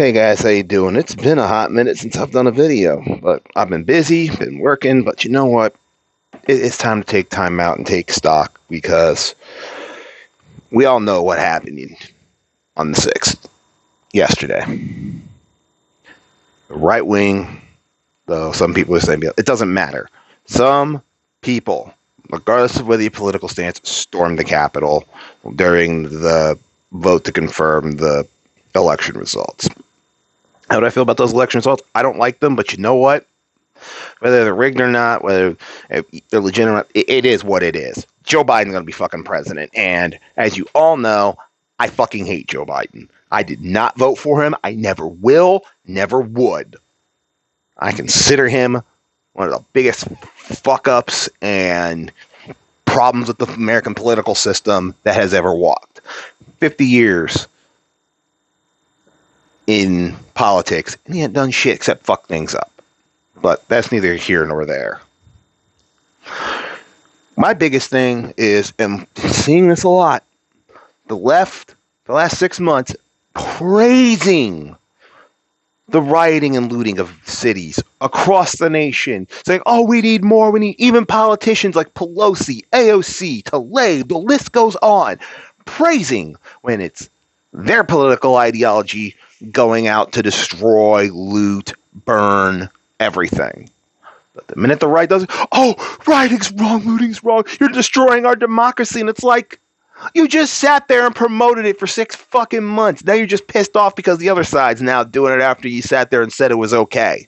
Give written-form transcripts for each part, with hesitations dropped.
Hey guys, how you doing? It's been a hot minute since I've done a video, but I've been busy, been working, but you know what? It's time to take time out and take stock because we all know what happened on the 6th, yesterday. The right wing, though some people are saying it doesn't matter. Some people, regardless of whether your political stance, stormed the Capitol during the vote to confirm the election results. How do I feel about those election results? I don't like them, but you know what? Whether they're rigged or not, whether they're legitimate, it is what it is. Joe Biden's going to be fucking president. And as you all know, I fucking hate Joe Biden. I did not vote for him. I never will, never would. I consider him one of the biggest fuck-ups and problems with the American political system that has ever walked. 50 years in politics, and he hadn't done shit except fuck things up. But that's neither here nor there. My biggest thing is, and seeing this a lot, the left, the last 6 months, praising the rioting and looting of cities across the nation, saying, oh, we need more, we need even politicians like Pelosi, AOC, Tlaib, the list goes on, praising when it's their political ideology going out to destroy, loot, burn everything. But the minute the right does it, oh, rioting's wrong, looting's wrong, you're destroying our democracy. And it's like, you just sat there and promoted it for 6 fucking months. Now you're just pissed off because the other side's now doing it after you sat there and said it was okay.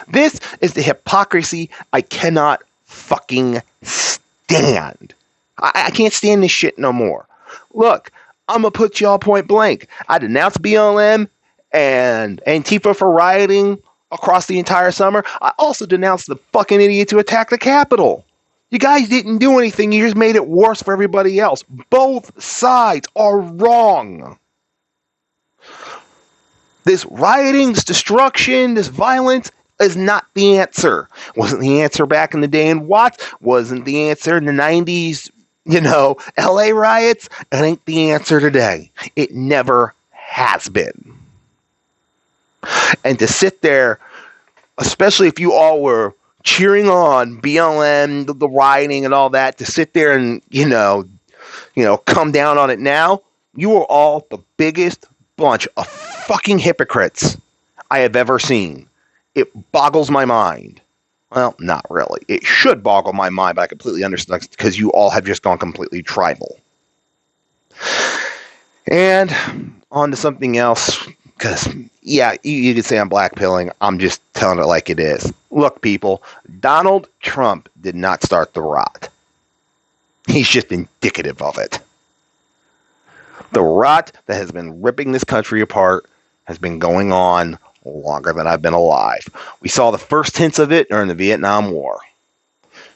This is the hypocrisy I cannot fucking stand. I can't stand this shit no more. Look, I'm going to put y'all point blank. I denounced BLM and Antifa for rioting across the entire summer. I also denounced the fucking idiots who attacked the Capitol. You guys didn't do anything. You just made it worse for everybody else. Both sides are wrong. This rioting, this destruction, this violence is not the answer. Wasn't the answer back in the day in Watts. Wasn't the answer in the 90s, LA riots. It ain't the answer today. It never has been. And to sit there, especially if you all were cheering on BLM, the rioting and all that, to sit there and, come down on it now, you are all the biggest bunch of fucking hypocrites I have ever seen. It boggles my mind. Well, not really. It should boggle my mind, but I completely understand because you all have just gone completely tribal. And on to something else, because, yeah, you could say I'm blackpilling. I'm just telling it like it is. Look, people, Donald Trump did not start the rot. He's just indicative of it. The rot that has been ripping this country apart has been going on longer than I've been alive. We saw the first hints of it during the Vietnam War.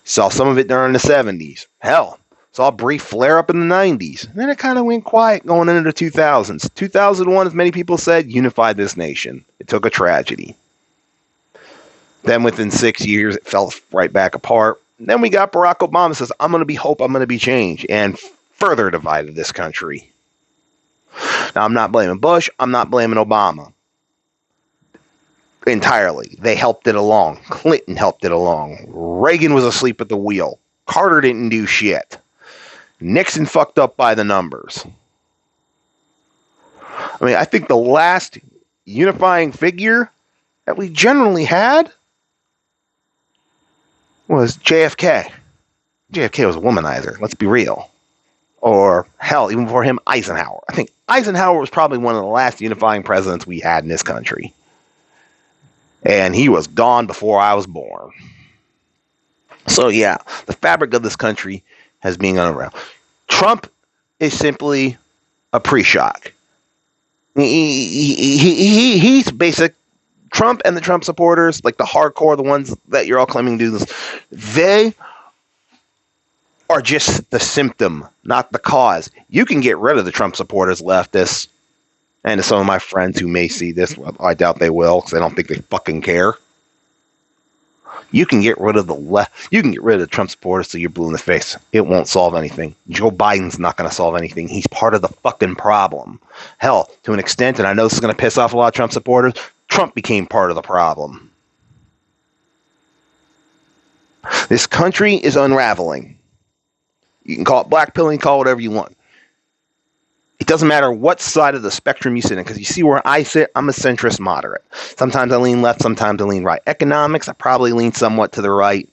Saw some of it during the 70s. Hell, saw a brief flare-up in the 90s. And then it kind of went quiet going into the 2000s. 2001, as many people said, unified this nation. It took a tragedy. Then within 6 years, it fell right back apart. And then we got Barack Obama says, I'm going to be hope, I'm going to be change, and further divided this country. Now, I'm not blaming Bush. I'm not blaming Obama. Entirely. They helped it along. Clinton helped it along. Reagan was asleep at the wheel. Carter didn't do shit. Nixon fucked up by the numbers. I mean, I think the last unifying figure that we generally had was JFK. JFK was a womanizer. Let's be real. Or, hell, even before him, Eisenhower. I think Eisenhower was probably one of the last unifying presidents we had in this country. And he was gone before I was born. So, yeah, the fabric of this country has been around. Trump is simply a pre-shock. He's basic. Trump and the Trump supporters, like the hardcore, the ones that you're all claiming to do this, they are just the symptom, not the cause. You can get rid of the Trump supporters, leftists, and to some of my friends who may see this, I doubt they will, because I don't think they fucking care. You can get rid of the left. You can get rid of the Trump supporters till you're blue in the face. It won't solve anything. Joe Biden's not going to solve anything. He's part of the fucking problem. Hell, to an extent, and I know this is going to piss off a lot of Trump supporters, Trump became part of the problem. This country is unraveling. You can call it blackpilling, you can call it whatever you want. It doesn't matter what side of the spectrum you sit in, because you see where I sit, I'm a centrist moderate. Sometimes I lean left, sometimes I lean right. Economics, I probably lean somewhat to the right.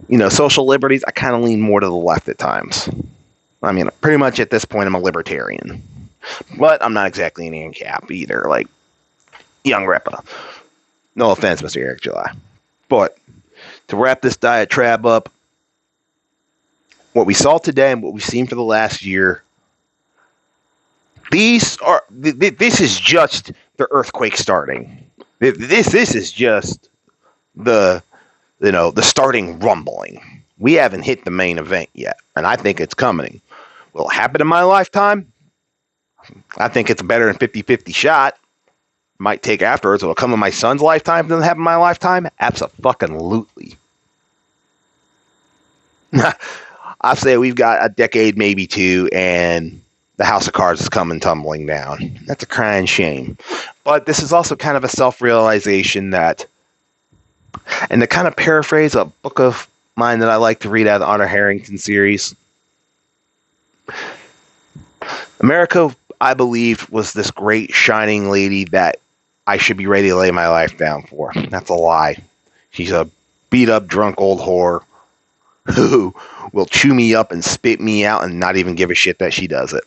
You know, social liberties, I kind of lean more to the left at times. I mean, pretty much at this point, I'm a libertarian. But I'm not exactly an ANCAP either, like Young Ripa. No offense, Mr. Eric July. But to wrap this diatribe up, what we saw today and what we've seen for the last year, this is just the earthquake starting. This is just the starting rumbling. We haven't hit the main event yet, and I think it's coming. Will it happen in my lifetime? I think it's a better than 50-50 shot. Might take afterwards. Will it come in my son's lifetime? Doesn't happen in my lifetime? Absolutely. I say we've got a decade, maybe two, and the house of cards is coming tumbling down. That's a crying shame. But this is also kind of a self-realization that, and to kind of paraphrase a book of mine that I like to read out of the Honor Harrington series, America, I believe, was this great shining lady that I should be ready to lay my life down for. That's a lie. She's a beat-up, drunk old whore who will chew me up and spit me out and not even give a shit that she does it.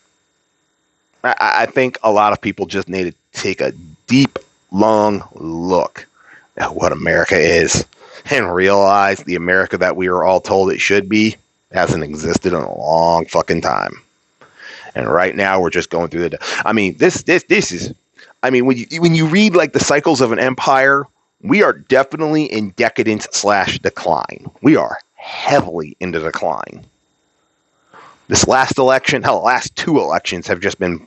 I think a lot of people just need to take a deep, long look at what America is and realize the America that we are all told it should be hasn't existed in a long fucking time. And right now we're just going through this is, when you read like the cycles of an empire, we are definitely in decadence/decline. We are heavily into decline. This last election, hell, the last two elections have just been,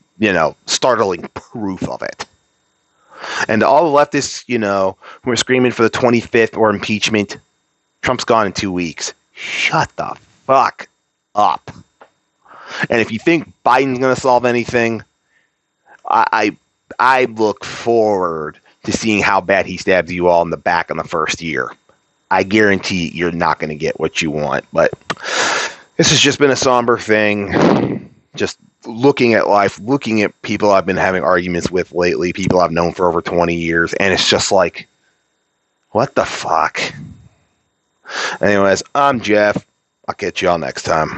startling proof of it. And all the leftists, who are screaming for the 25th or impeachment, Trump's gone in 2 weeks. Shut the fuck up. And if you think Biden's going to solve anything, I look forward to seeing how bad he stabs you all in the back in the first year. I guarantee you're not going to get what you want. But this has just been a somber thing. Just looking at life, looking at people I've been having arguments with lately, people I've known for over 20 years, and it's just like, what the fuck? Anyways, I'm Jeff. I'll catch y'all next time.